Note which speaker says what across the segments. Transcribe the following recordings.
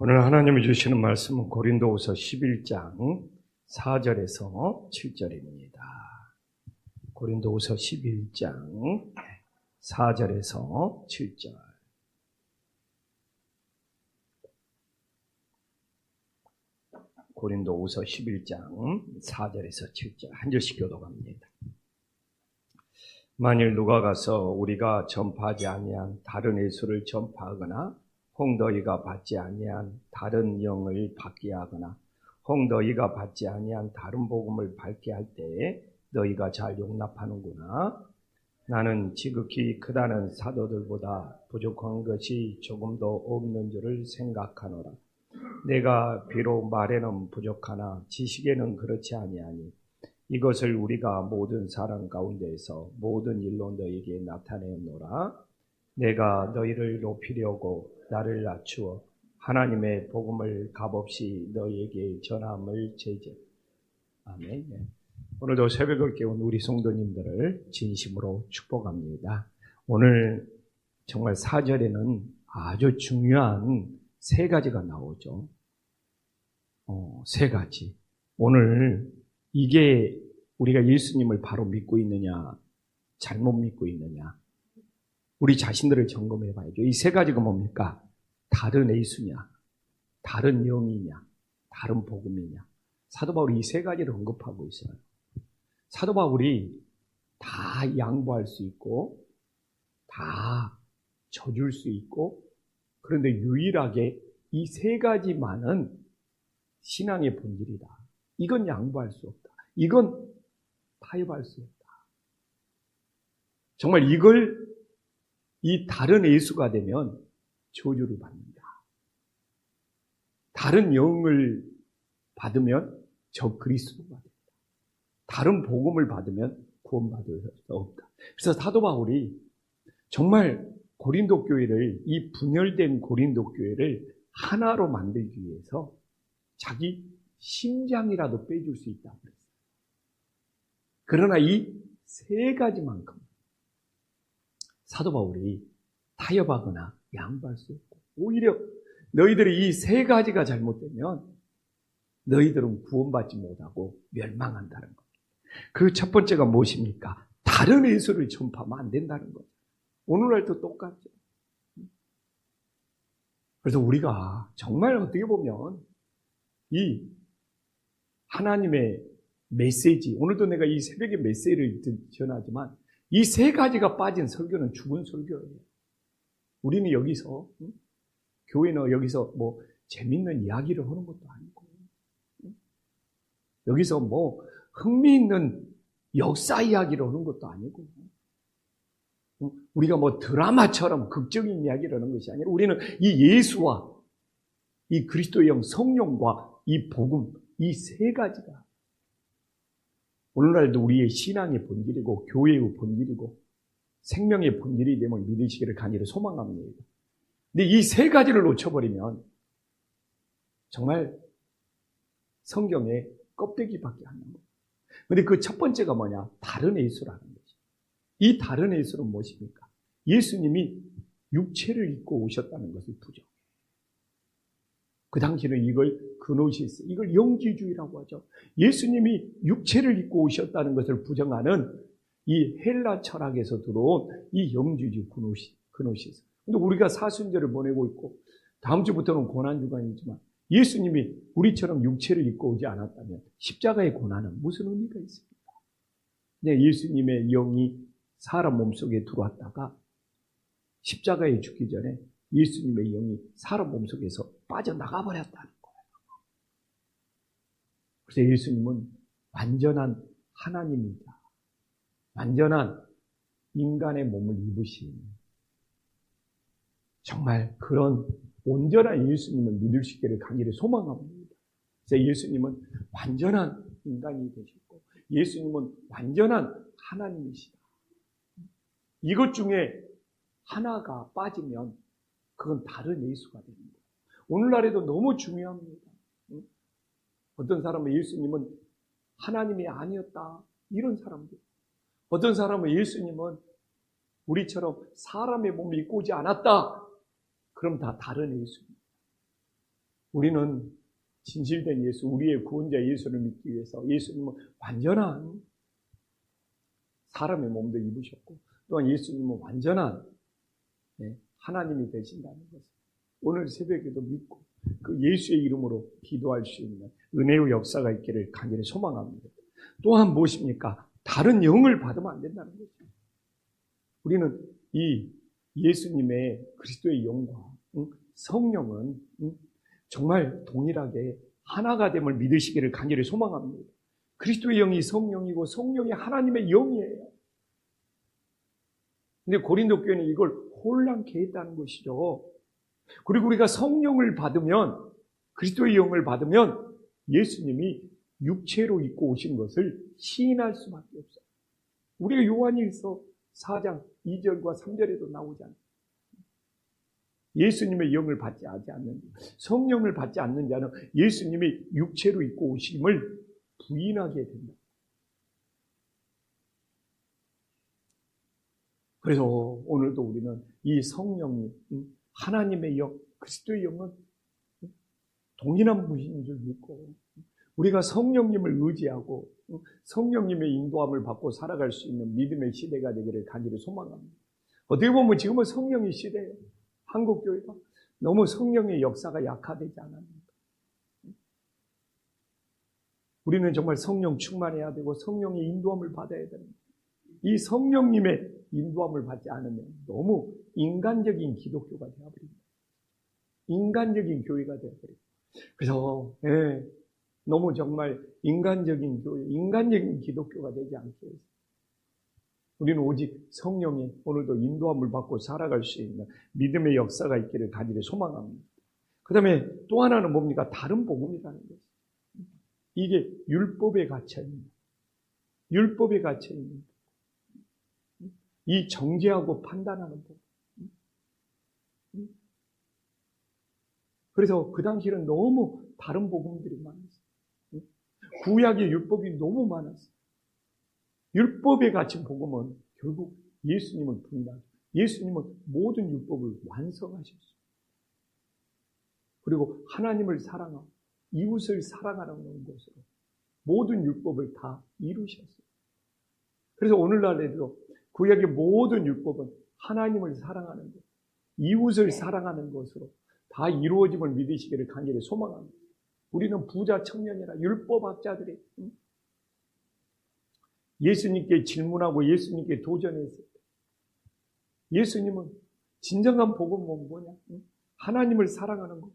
Speaker 1: 오늘 하나님이 주시는 말씀은 고린도후서 11장 4절에서 7절입니다. 고린도후서 11장 4절에서 7절. 고린도후서 11장 4절에서 7절 한 절씩 교독합니다. 만일 누가 가서 우리가 전파하지 아니한 다른 예수를 전파하거나 혹 너희가 받지 아니한 다른 영을 받게 하거나 혹 너희가 받지 아니한 다른 복음을 밝게 할 때에 너희가 잘 용납하는구나. 나는 지극히 크다는 사도들보다 부족한 것이 조금도 없는 줄을 생각하노라. 내가 비록 말에는 부족하나 지식에는 그렇지 아니하니 이것을 우리가 모든 사람 가운데에서 모든 일로 너희에게 나타내노라. 내가 너희를 높이려고 나를 낮추어 하나님의 복음을 값없이 너희에게 전함을 제재. 아멘. 오늘도 새벽을 깨운 우리 성도님들을 진심으로 축복합니다. 오늘 정말 4절에는 아주 중요한 세 가지가 나오죠. 세 가지. 오늘 이게 우리가 예수님을 바로 믿고 있느냐, 잘못 믿고 있느냐, 우리 자신들을 점검해 봐야죠. 이 세 가지가 뭡니까? 다른 예수냐, 다른 영이냐, 다른 복음이냐. 사도 바울이 이 세 가지를 언급하고 있어요. 사도 바울이 다 양보할 수 있고, 다 져줄 수 있고, 그런데 유일하게 이 세 가지만은 신앙의 본질이다. 이건 양보할 수 없다. 이건 타협할 수 없다. 정말 이걸 이 다른 예수가 되면 저주를 받는다. 다른 영을 받으면 저 그리스도가 된다. 다른 복음을 받으면 구원받을 수 없다. 그래서 사도 바울이 정말 고린도 교회를, 이 분열된 고린도 교회를 하나로 만들기 위해서 자기 심장이라도 빼줄 수 있다고 그랬어요. 그러나 이 세 가지만큼 사도 바울이 타협하거나 양보할 수 없고, 오히려 너희들이 이 세 가지가 잘못되면 너희들은 구원받지 못하고 멸망한다는 겁니다. 그 첫 번째가 무엇입니까? 다른 예수를 전파하면 안 된다는 거죠. 오늘날도 똑같죠. 그래서 우리가 정말 어떻게 보면 이 하나님의 메시지, 오늘도 내가 이 새벽에 메시지를 전하지만 이 세 가지가 빠진 설교는 죽은 설교예요. 우리는 여기서, 교회는 여기서 뭐 재밌는 이야기를 하는 것도 아니고, 여기서 뭐 흥미있는 역사 이야기를 하는 것도 아니고, 우리가 뭐 드라마처럼 극적인 이야기를 하는 것이 아니라 우리는 이 예수와 이 그리스도의 영 성령과 이 복음, 이 세 가지가 오늘날도 우리의 신앙의 본질이고 교회의 본질이고 생명의 본질이 되면 믿으시기를 간절히 소망합니다. 근데 이 세 가지를 놓쳐버리면 정말 성경에 껍데기밖에 안 남아요. 근데 그 첫 번째가 뭐냐? 다른 예수라는 거죠. 이 다른 예수는 무엇입니까? 예수님이 육체를 입고 오셨다는 것을 부정해요. 그 당시에는 이걸 그노시스, 이걸 영지주의라고 하죠. 예수님이 육체를 입고 오셨다는 것을 부정하는 이 헬라 철학에서 들어온 이 영지주의 그노시스. 근데 우리가 사순절을 보내고 있고 다음 주부터는 고난주간이지만 예수님이 우리처럼 육체를 입고 오지 않았다면 십자가의 고난은 무슨 의미가 있습니까? 네, 예수님의 영이 사람 몸속에 들어왔다가 십자가에 죽기 전에 예수님의 영이 사람 몸속에서 빠져나가 버렸다는 거예요. 그래서 예수님은 완전한 하나님이다. 완전한 인간의 몸을 입으신 정말 그런 온전한 예수님을 믿을 수 있기를 간절히 소망합니다. 그래서 예수님은 완전한 인간이 되셨고 예수님은 완전한 하나님이시다. 이것 중에 하나가 빠지면 그건 다른 예수가 되는 거예요. 오늘날에도 너무 중요합니다. 어떤 사람은 예수님은 하나님이 아니었다. 이런 사람들. 어떤 사람은 예수님은 우리처럼 사람의 몸을 입고 오지 않았다. 그럼 다 다른 예수입니다. 우리는 진실된 예수, 우리의 구원자 예수를 믿기 위해서 예수님은 완전한 사람의 몸도 입으셨고 또한 예수님은 완전한 하나님이 되신다는 것을 오늘 새벽에도 믿고 그 예수의 이름으로 기도할 수 있는 은혜의 역사가 있기를 간절히 소망합니다. 또한 무엇입니까? 다른 영을 받으면 안 된다는 거죠. 우리는 이 예수님의 그리스도의 영과 성령은 정말 동일하게 하나가 됨을 믿으시기를 간절히 소망합니다. 그리스도의 영이 성령이고 성령이 하나님의 영이에요. 근데 고린도 교회는 이걸 혼란케 했다는 것이죠. 그리고 우리가 성령을 받으면, 그리스도의 영을 받으면 예수님이 육체로 입고 오신 것을 시인할 수밖에 없어요. 우리가 요한일서 4장 2절과 3절에도 나오잖아요. 예수님의 영을 받지 않는, 성령을 받지 않는 자는 예수님이 육체로 입고 오심을 부인하게 된다. 그래서 오늘도 우리는 이 성령이 하나님의 영, 그리스도의 영은 동일한 분인 줄 믿고 우리가 성령님을 의지하고 성령님의 인도함을 받고 살아갈 수 있는 믿음의 시대가 되기를 간절히 소망합니다. 어떻게 보면 지금은 성령의 시대예요. 한국교회가 너무 성령의 역사가 약화되지 않았습니까? 우리는 정말 성령 충만해야 되고 성령의 인도함을 받아야 됩니다. 이 성령님의 인도함을 받지 않으면 너무 인간적인 기독교가 되어버립니다. 인간적인 교회가 되어버립니다. 그래서 너무 정말 인간적인 교회, 인간적인 기독교가 되지 않게 해서 우리는 오직 성령의 오늘도 인도함을 받고 살아갈 수 있는 믿음의 역사가 있기를 간절히 소망합니다. 그 다음에 또 하나는 뭡니까? 다른 복음이라는 것이죠. 이게 율법에 갇혀있는, 율법에 갇혀있는 이 정죄하고 판단하는 법. 그래서 그 당시에는 너무 다른 복음들이 많았어요. 구약의 율법이 너무 많았어요. 율법에 갇힌 복음은 결국 예수님을 부인하죠. 예수님은 모든 율법을 완성하셨어요. 그리고 하나님을 사랑하고 이웃을 사랑하는 것으로 모든 율법을 다 이루셨어요. 그래서 오늘날에도 구약의 모든 율법은 하나님을 사랑하는 것, 이웃을 사랑하는 것으로 다 이루어짐을 믿으시기를 간절히 소망합니다. 우리는 부자 청년이라 율법학자들이 예수님께 질문하고 예수님께 도전했을 때 예수님은 진정한 복음은 뭐냐? 하나님을 사랑하는 것,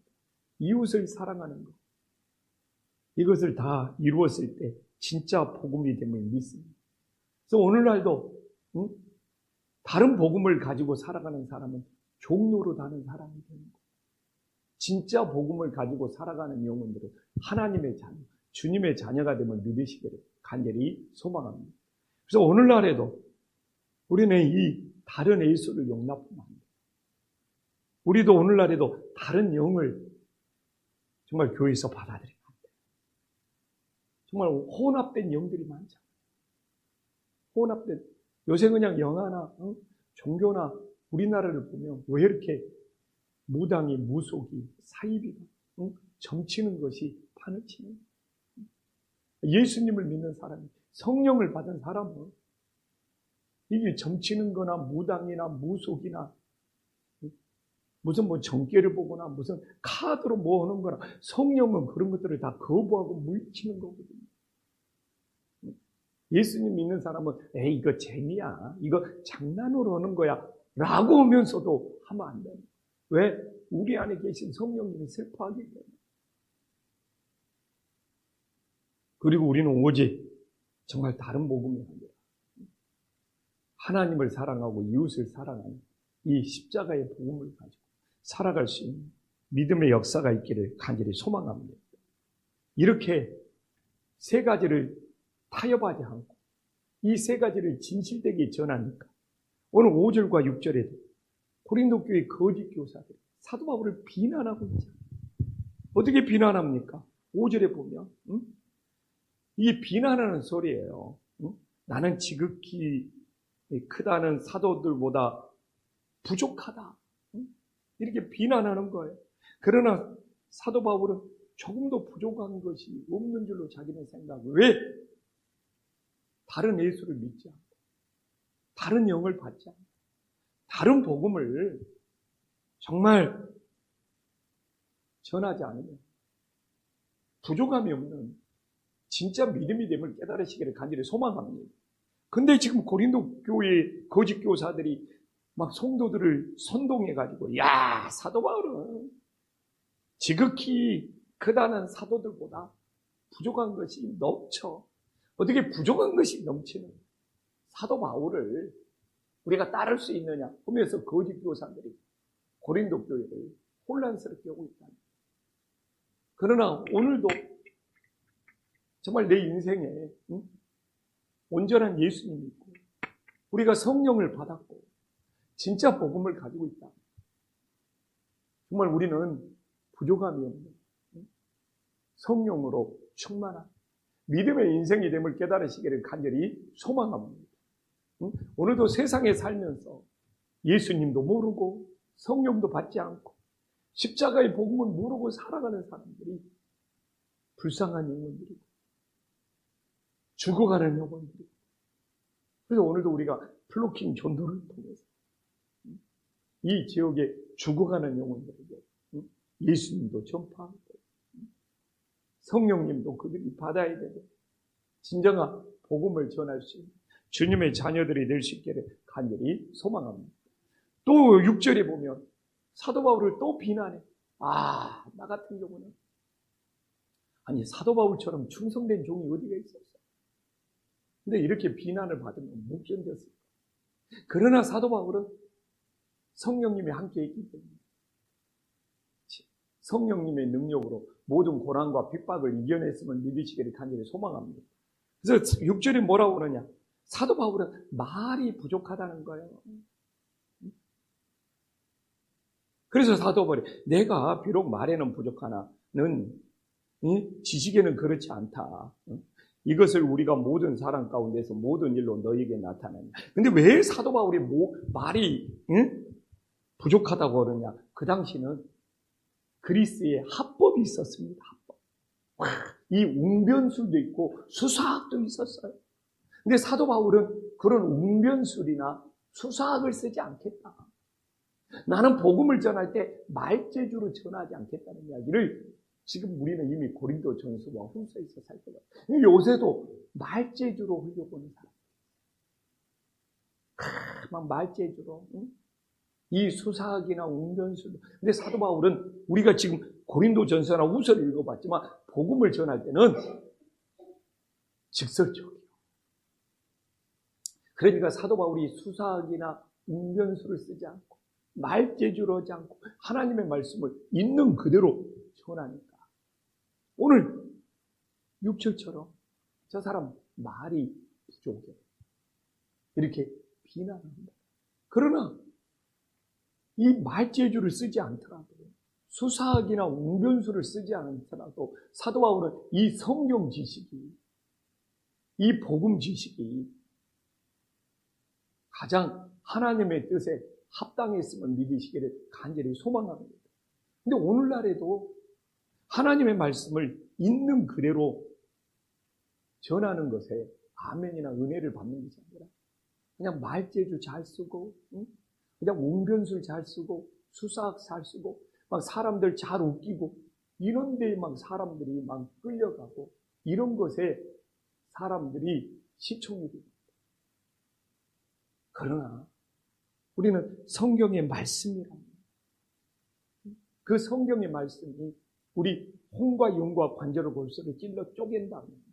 Speaker 1: 이웃을 사랑하는 것, 이것을 다 이루었을 때 진짜 복음이 됨을 믿습니다. 그래서 오늘날도 다른 복음을 가지고 살아가는 사람은 종로로 다는 사람이 되는 거예요. 진짜 복음을 가지고 살아가는 영혼들은 하나님의 자녀, 주님의 자녀가 됨을 믿으시기를 간절히 소망합니다. 그래서 오늘날에도 우리는 이 다른 예수를 용납하면 안 돼요. 우리도 오늘날에도 다른 영을 정말 교회에서 받아들이면 안 돼요. 정말 혼합된 영들이 많잖아요. 혼합된, 요새 그냥 영화나 종교나 우리나라를 보면 왜 이렇게 무당이, 무속이, 사이비가 점치는 것이 판을 치는 거예요. 예수님을 믿는 사람이, 성령을 받은 사람은 이게 점치는 거나 무당이나 무속이나 무슨 뭐 정계를 보거나 무슨 카드로 뭐 하는 거나 성령은 그런 것들을 다 거부하고 물리치는 거거든요. 예수님 믿는 사람은 에이 이거 재미야, 이거 장난으로 하는 거야 라고 하면서도 하면 안 돼요. 왜? 우리 안에 계신 성령님이 슬퍼하기 때문에. 그리고 우리는 오직 정말 다른 복음이 아니라 하나님을 사랑하고 이웃을 사랑하는 이 십자가의 복음을 가지고 살아갈 수 있는 믿음의 역사가 있기를 간절히 소망합니다. 이렇게 세 가지를 타협하지 않고 이 세 가지를 진실되게 전하니까 오늘 5절과 6절에도 고린도 교회 거짓 교사들 사도 바울을 비난하고 있잖아요. 어떻게 비난합니까? 5절에 보면 이게 비난하는 소리예요. 나는 지극히 크다는 사도들보다 부족하다. 이렇게 비난하는 거예요. 그러나 사도 바울은 조금도 부족한 것이 없는 줄로 자기는 생각을. 왜? 다른 예수를 믿지 않고, 다른 영을 받지 않고, 다른 복음을 정말 전하지 않으면 부족함이 없는 진짜 믿음이 됨을 깨달으시기를 간절히 소망합니다. 근데 지금 고린도 교회 거짓 교사들이 막 성도들을 선동해가지고, 야, 사도 바울은 지극히 크다는 사도들보다 부족한 것이 넘쳐. 어떻게 부족한 것이 넘치는 사도 바울을 우리가 따를 수 있느냐 하면서 거짓 교사들이 고린도 교회를 혼란스럽게 하고 있다. 그러나 오늘도 정말 내 인생에 온전한 예수님이 있고 우리가 성령을 받았고 진짜 복음을 가지고 있다. 정말 우리는 부족함이 없는 성령으로 충만한 믿음의 인생이 됨을 깨달으시기를 간절히 소망합니다. 오늘도 세상에 살면서 예수님도 모르고 성령도 받지 않고 십자가의 복음을 모르고 살아가는 사람들이 불쌍한 영혼들이고 죽어가는 영혼들이고, 그래서 오늘도 우리가 플로킹 전도를 통해서 이 지역에 죽어가는 영혼들에게 예수님도 전파하고 성령님도 그들이 받아야 되고 진정한 복음을 전할 수 있는 주님의 자녀들이 될 수 있기를 간절히 소망합니다. 또 6절에 보면 사도 바울을 또 비난해. 나 같은 경우는 아니 사도 바울처럼 충성된 종이 어디가 있었어. 근데 이렇게 비난을 받으면 못 견뎠을까. 그러나 사도 바울은 성령님이 함께 있기 때문에 성령님의 능력으로 모든 고난과 핍박을 이겨냈음을 믿으시기를 간절히 소망합니다. 그래서 6절에 뭐라고 그러냐. 사도 바울은 말이 부족하다는 거예요. 그래서 사도 바울이 내가 비록 말에는 부족하나는 지식에는 그렇지 않다. 이것을 우리가 모든 사람 가운데서 모든 일로 너에게 나타내냐. 근데 왜 사도 바울이 말이 부족하다고 그러냐. 그 당시는 그리스에 합법이 있었습니다. 합법. 이 웅변술도 있고 수사학도 있었어요. 근데 사도 바울은 그런 웅변술이나 수사학을 쓰지 않겠다. 나는 복음을 전할 때 말재주로 전하지 않겠다는 이야기를 지금 우리는 이미 고린도 전서와 후서에서 살펴봐요. 요새도 말재주로 흘려보는 사람. 막 말재주로. 이 수사학이나 웅변술. 근데 사도 바울은 우리가 지금 고린도 전서나 후서를 읽어봤지만 복음을 전할 때는 직설적이에요. 그러니까 사도 바울이 수사학이나 웅변술을 쓰지 않고 말재주로 하지 않고 하나님의 말씀을 있는 그대로 전하니까 오늘 6절처럼 저 사람 말이 부족해. 이렇게 비난합니다. 그러나 이 말재주를 쓰지 않더라도 수사학이나 웅변술을 쓰지 않더라도 사도 바울은 이 성경 지식이 이 복음 지식이 가장 하나님의 뜻에 합당했음을 믿으시기를 간절히 소망합니다. 근데 오늘날에도 하나님의 말씀을 있는 그대로 전하는 것에 아멘이나 은혜를 받는 것이 아니라 그냥 말재주 잘 쓰고 그냥 웅변술 잘 쓰고 수사학 잘 쓰고 막 사람들 잘 웃기고 이런 데에 막 사람들이 막 끌려가고 이런 것에 사람들이 시청이 됩니다. 그러나 우리는 성경의 말씀이랍니다. 그 성경의 말씀이 우리 혼과 영과 관절을 골수를 찔러 쪼갠다면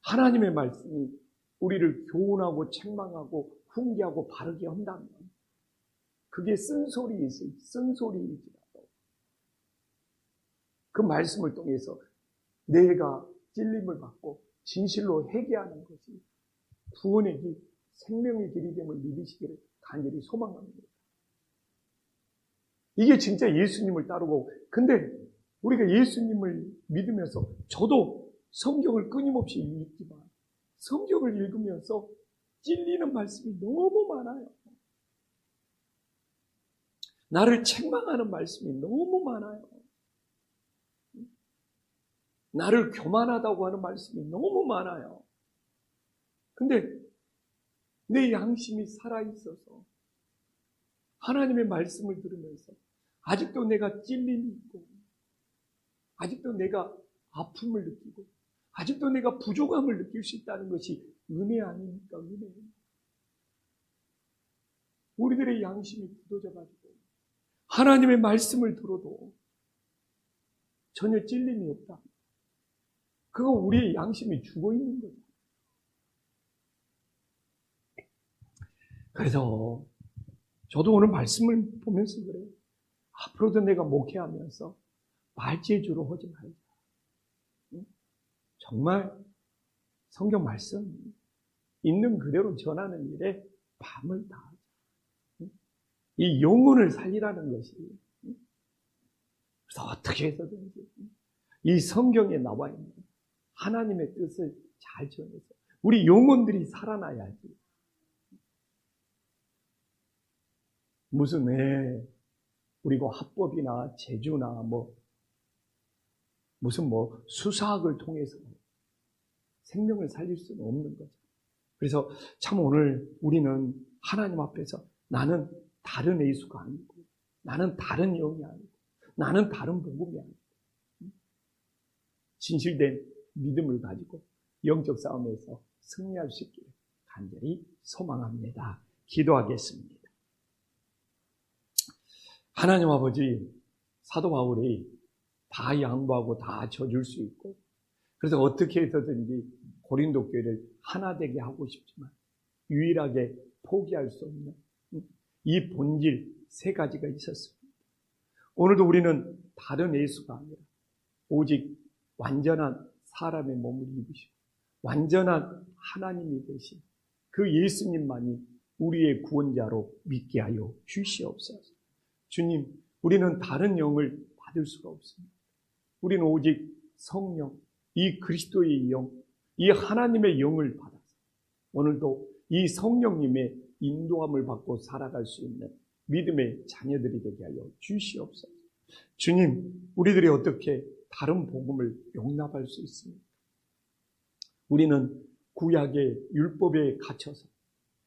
Speaker 1: 하나님의 말씀이 우리를 교훈하고 책망하고 훈계하고 바르게 한다면 그게 쓴소리일지라도 그 말씀을 통해서 내가 찔림을 받고 진실로 회개하는 것이 구원의 길, 생명의 길이 됨을 믿으시기를 간절히 소망합니다. 이게 진짜 예수님을 따르고, 근데 우리가 예수님을 믿으면서 저도 성경을 끊임없이 읽지만 성경을 읽으면서 찔리는 말씀이 너무 많아요. 나를 책망하는 말씀이 너무 많아요. 나를 교만하다고 하는 말씀이 너무 많아요. 근데 내 양심이 살아있어서 하나님의 말씀을 들으면서 아직도 내가 찔림이 있고, 아직도 내가 아픔을 느끼고, 아직도 내가 부족함을 느낄 수 있다는 것이 은혜 아닙니까? 은혜. 우리들의 양심이 굳어져가지고 하나님의 말씀을 들어도 전혀 찔림이 없다. 그거 우리의 양심이 죽어있는 거죠. 그래서 저도 오늘 말씀을 보면서 그래요. 앞으로도 내가 목회하면서 말재주로 하지 말자. 정말 성경 말씀 있는 그대로 전하는 일에 밤을 다하자. 이 영혼을 살리라는 것이, 그래서 어떻게 해서든지 이 성경에 나와 있는 하나님의 뜻을 잘 전해서 우리 영혼들이 살아나야지. 무슨 우리가 합법이나 제주나 무슨 수사학을 통해서 생명을 살릴 수는 없는 거죠. 그래서 참 오늘 우리는 하나님 앞에서 나는 다른 예수가 아니고, 나는 다른 영이 아니고, 나는 다른 복음이 아니고, 진실된 믿음을 가지고 영적 싸움에서 승리할 수 있기를 간절히 소망합니다. 기도하겠습니다. 하나님 아버지, 사도 바울이 다 양보하고 다 져줄 수 있고, 그래서 어떻게 해서든지 고린도 교회를 하나 되게 하고 싶지만 유일하게 포기할 수 없는 이 본질 세 가지가 있었습니다. 오늘도 우리는 다른 예수가 아니라 오직 완전한 사람의 몸을 입으시고 완전한 하나님이 되신 그 예수님만이 우리의 구원자로 믿게 하여 주시옵소서. 주님, 우리는 다른 영을 받을 수가 없습니다. 우리는 오직 성령, 이 그리스도의 영, 이 하나님의 영을 받아서 오늘도 이 성령님의 인도함을 받고 살아갈 수 있는 믿음의 자녀들이 되게 하여 주시옵소서. 주님, 우리들이 어떻게 다른 복음을 용납할 수 있습니까? 우리는 구약의 율법에 갇혀서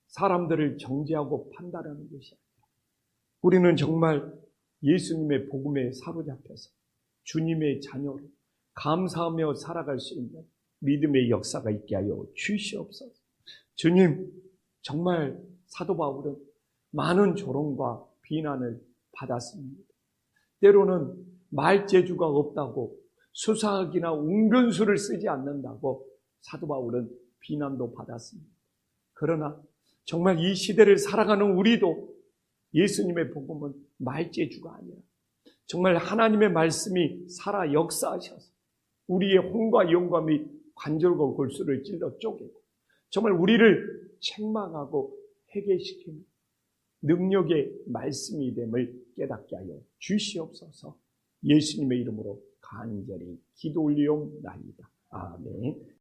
Speaker 1: 사람들을 정죄하고 판단하는 것이 아니라 우리는 정말 예수님의 복음에 사로잡혀서 주님의 자녀로 감사하며 살아갈 수 있는 믿음의 역사가 있게 하여 주시옵소서. 주님, 정말 사도 바울은 많은 조롱과 비난을 받았습니다. 때로는 말재주가 없다고, 수사학이나 웅변수를 쓰지 않는다고 사도 바울은 비난도 받았습니다. 그러나 정말 이 시대를 살아가는 우리도 예수님의 복음은 말재주가 아니라 정말 하나님의 말씀이 살아 역사하셔서 우리의 혼과 영감이 관절과 골수를 찔러 쪼개고 정말 우리를 책망하고 회개시키는 능력의 말씀이 됨을 깨닫게 하여 주시옵소서. 예수님의 이름으로 간절히 기도 올리옵나이다. 아멘.